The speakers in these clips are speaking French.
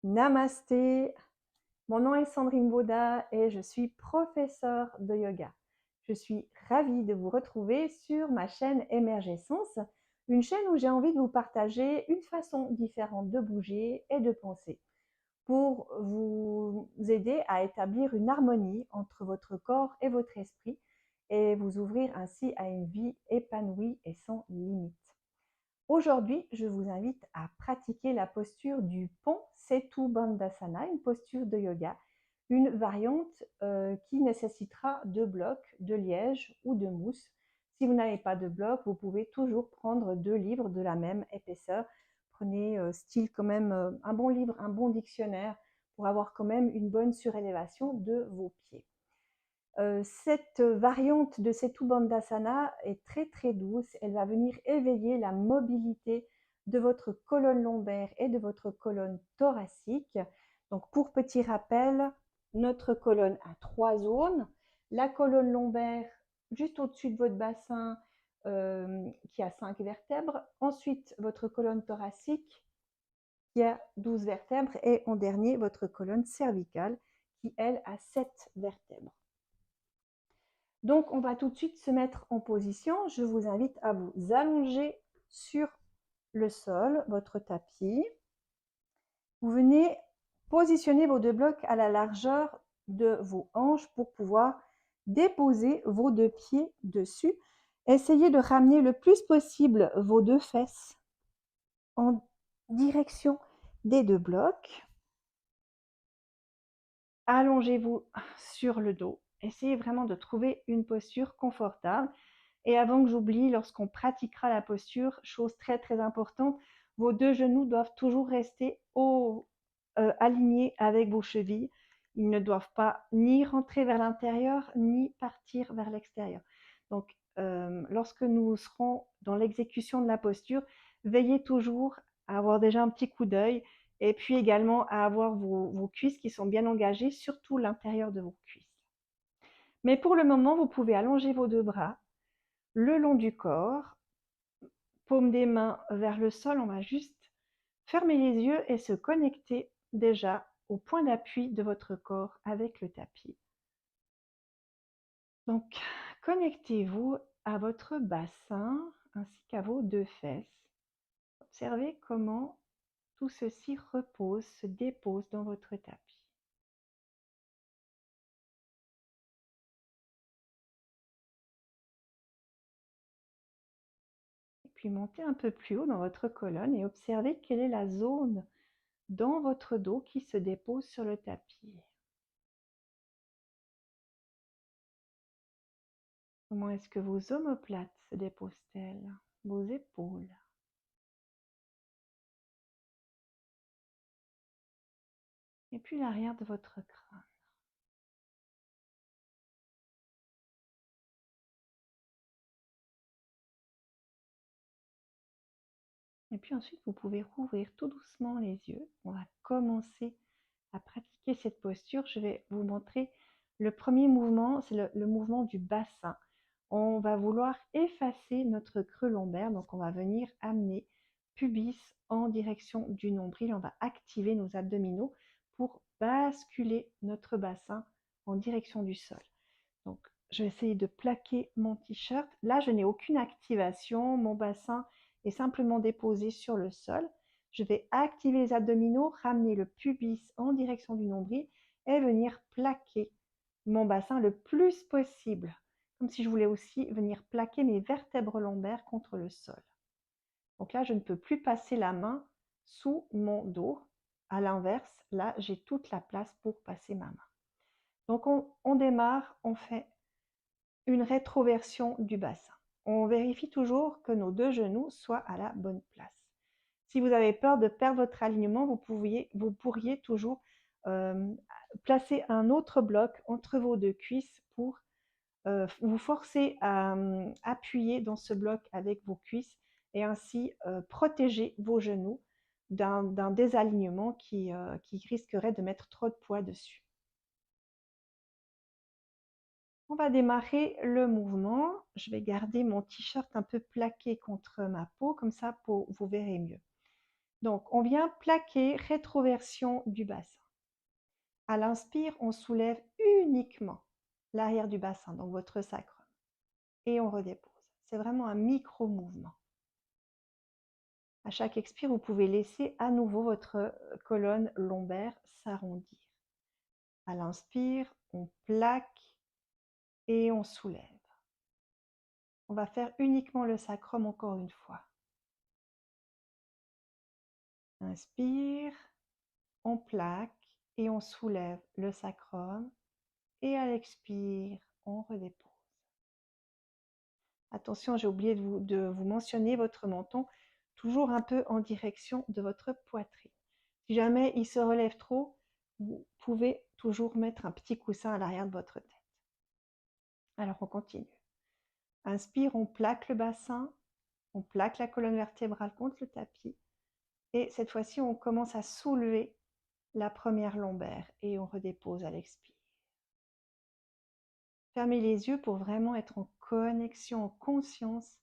Namasté, mon nom est Sandrine Baudin et je suis professeure de yoga. Je suis ravie de vous retrouver sur ma chaîne Émergescence, une chaîne où j'ai envie de vous partager une façon différente de bouger et de penser pour vous aider à établir une harmonie entre votre corps et votre esprit et vous ouvrir ainsi à une vie épanouie et sans limite. Aujourd'hui, je vous invite à pratiquer la posture du pont Setu Bandhasana, une posture de yoga, une variante qui nécessitera 2 blocs de liège ou de mousse. Si vous n'avez pas de bloc, vous pouvez toujours prendre 2 livres de la même épaisseur. Prenez style quand même un bon livre, un bon dictionnaire pour avoir quand même une bonne surélévation de vos pieds. Cette variante de Setu Bandhasana est très douce. Elle va venir éveiller la mobilité de votre colonne lombaire et de votre colonne thoracique. Donc pour petit rappel, notre colonne a 3 zones. La colonne lombaire juste au-dessus de votre bassin qui a 5 vertèbres. Ensuite, votre colonne thoracique qui a 12 vertèbres. Et en dernier, votre colonne cervicale qui, elle, a 7 vertèbres. Donc, on va tout de suite se mettre en position. Je vous invite à vous allonger sur le sol, votre tapis. Vous venez positionner vos 2 blocs à la largeur de vos hanches pour pouvoir déposer vos 2 pieds dessus. Essayez de ramener le plus possible vos 2 fesses en direction des 2 blocs. Allongez-vous sur le dos. Essayez vraiment de trouver une posture confortable. Et avant que j'oublie, lorsqu'on pratiquera la posture, chose très importante, vos 2 genoux doivent toujours rester alignés avec vos chevilles. Ils ne doivent pas ni rentrer vers l'intérieur, ni partir vers l'extérieur. Donc, lorsque nous serons dans l'exécution de la posture, veillez toujours à avoir déjà un petit coup d'œil et puis également à avoir vos cuisses qui sont bien engagées, surtout l'intérieur de vos cuisses. Mais pour le moment, vous pouvez allonger vos 2 bras le long du corps, paume des mains vers le sol. On va juste fermer les yeux et se connecter déjà au point d'appui de votre corps avec le tapis. Donc, connectez-vous à votre bassin ainsi qu'à vos 2 fesses. Observez comment tout ceci repose, se dépose dans votre tapis. Et puis montez un peu plus haut dans votre colonne et observez quelle est la zone dans votre dos qui se dépose sur le tapis. Comment est-ce que vos omoplates se déposent-elles? Vos épaules? Et puis l'arrière de votre crâne. Et puis ensuite, vous pouvez rouvrir tout doucement les yeux. On va commencer à pratiquer cette posture. Je vais vous montrer le premier mouvement, c'est le mouvement du bassin. On va vouloir effacer notre creux lombaire, donc on va venir amener pubis en direction du nombril. On va activer nos abdominaux pour basculer notre bassin en direction du sol. Donc, je vais essayer de plaquer mon t-shirt. Là, je n'ai aucune activation. Mon bassin est simplement déposé sur le sol. Je vais activer les abdominaux, ramener le pubis en direction du nombril et venir plaquer mon bassin le plus possible, comme si je voulais aussi venir plaquer mes vertèbres lombaires contre le sol. Donc là, je ne peux plus passer la main sous mon dos. À l'inverse, là, j'ai toute la place pour passer ma main. Donc, on démarre, on fait une rétroversion du bassin. On vérifie toujours que nos 2 genoux soient à la bonne place. Si vous avez peur de perdre votre alignement, vous pourriez toujours placer un autre bloc entre vos 2 cuisses pour vous forcer à appuyer dans ce bloc avec vos cuisses et ainsi protéger vos genoux d'un désalignement qui risquerait de mettre trop de poids dessus. On va démarrer le mouvement. Je vais garder mon t-shirt un peu plaqué contre ma peau, comme ça vous verrez mieux. Donc, on vient plaquer rétroversion du bassin. À l'inspire, on soulève uniquement l'arrière du bassin, donc votre sacrum, et on redépose. C'est vraiment un micro-mouvement. À chaque expire, vous pouvez laisser à nouveau votre colonne lombaire s'arrondir. À l'inspire, on plaque et on soulève. On va faire uniquement le sacrum encore une fois. Inspire, on plaque et on soulève le sacrum. Et à l'expire, on redépose. Attention, j'ai oublié de vous mentionner votre menton, toujours un peu en direction de votre poitrine. Si jamais il se relève trop, vous pouvez toujours mettre un petit coussin à l'arrière de votre tête. Alors on continue. Inspire, on plaque le bassin, on plaque la colonne vertébrale contre le tapis. Et cette fois-ci, on commence à soulever la première lombaire et on redépose à l'expire. Fermez les yeux pour vraiment être en connexion, en conscience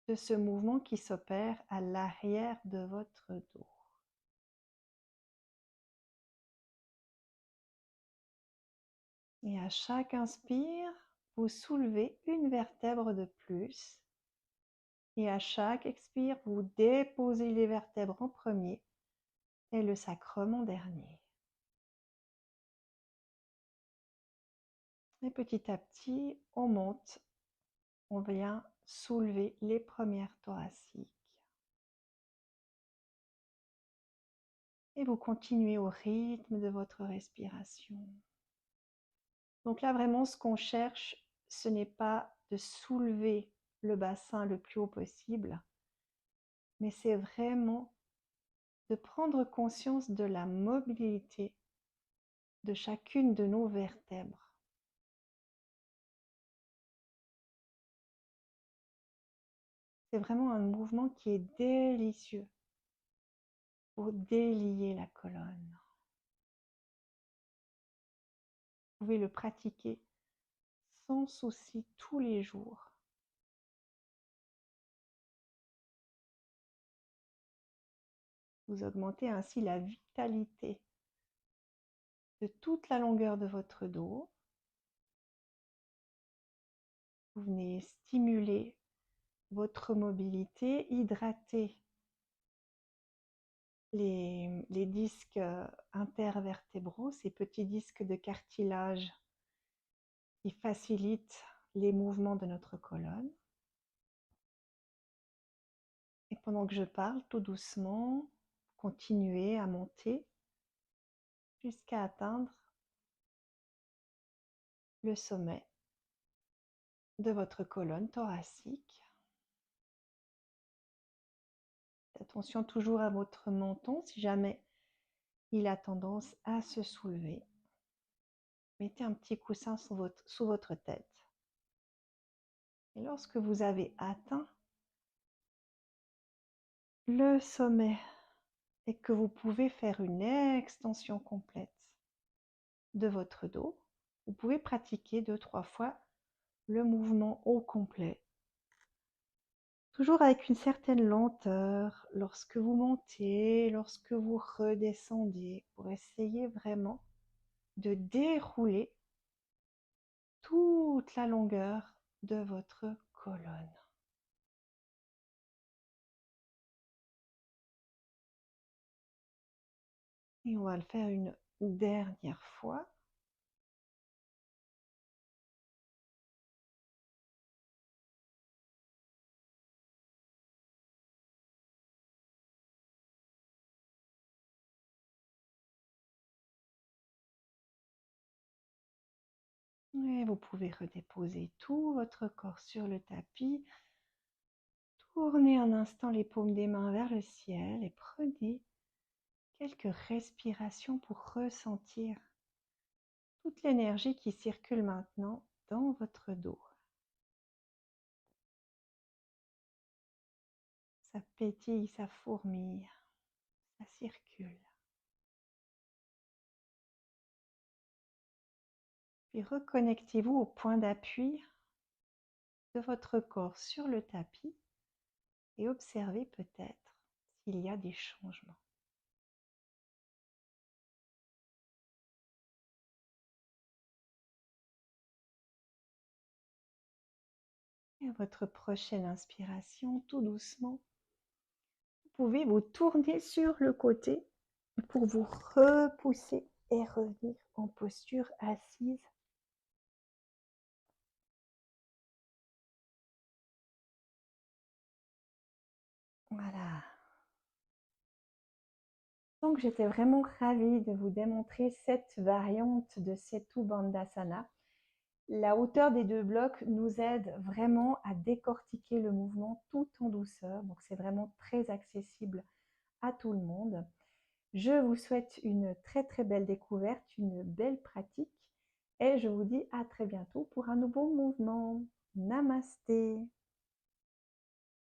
de ce mouvement qui s'opère à l'arrière de votre dos. Et à chaque inspire, vous soulevez une vertèbre de plus. Et à chaque expire, vous déposez les vertèbres en premier et le sacrum en dernier. Et petit à petit, on monte. On vient soulever les premières thoraciques. Et vous continuez au rythme de votre respiration. Donc là, vraiment, ce qu'on cherche, ce n'est pas de soulever le bassin le plus haut possible, mais c'est vraiment de prendre conscience de la mobilité de chacune de nos vertèbres. C'est vraiment un mouvement qui est délicieux pour délier la colonne. Vous pouvez le pratiquer sans souci tous les jours. Vous augmentez ainsi la vitalité de toute la longueur de votre dos. Vous venez stimuler votre mobilité, hydrater les disques intervertébraux, ces petits disques de cartilage qui facilitent les mouvements de notre colonne. Et pendant que je parle, tout doucement, continuez à monter jusqu'à atteindre le sommet de votre colonne thoracique. Attention toujours à votre menton, si jamais il a tendance à se soulever. Mettez un petit coussin sous votre tête. Et lorsque vous avez atteint le sommet et que vous pouvez faire une extension complète de votre dos, vous pouvez pratiquer 2-3 fois le mouvement au complet. Toujours avec une certaine lenteur lorsque vous montez, lorsque vous redescendez, pour essayer vraiment de dérouler toute la longueur de votre colonne. Et on va le faire une dernière fois. Et vous pouvez redéposer tout votre corps sur le tapis. Tournez un instant les paumes des mains vers le ciel et prenez quelques respirations pour ressentir toute l'énergie qui circule maintenant dans votre dos. Ça pétille, ça fourmille, ça circule. Puis reconnectez-vous au point d'appui de votre corps sur le tapis et observez peut-être s'il y a des changements. Et à votre prochaine inspiration, tout doucement, vous pouvez vous tourner sur le côté pour vous repousser et revenir en posture assise. Voilà. Donc j'étais vraiment ravie de vous démontrer cette variante de Setu Bandhasana. La hauteur des 2 blocs nous aide vraiment à décortiquer le mouvement tout en douceur. Donc c'est vraiment très accessible à tout le monde. Je vous souhaite une très très belle découverte, une belle pratique et je vous dis à très bientôt pour un nouveau mouvement. Namasté.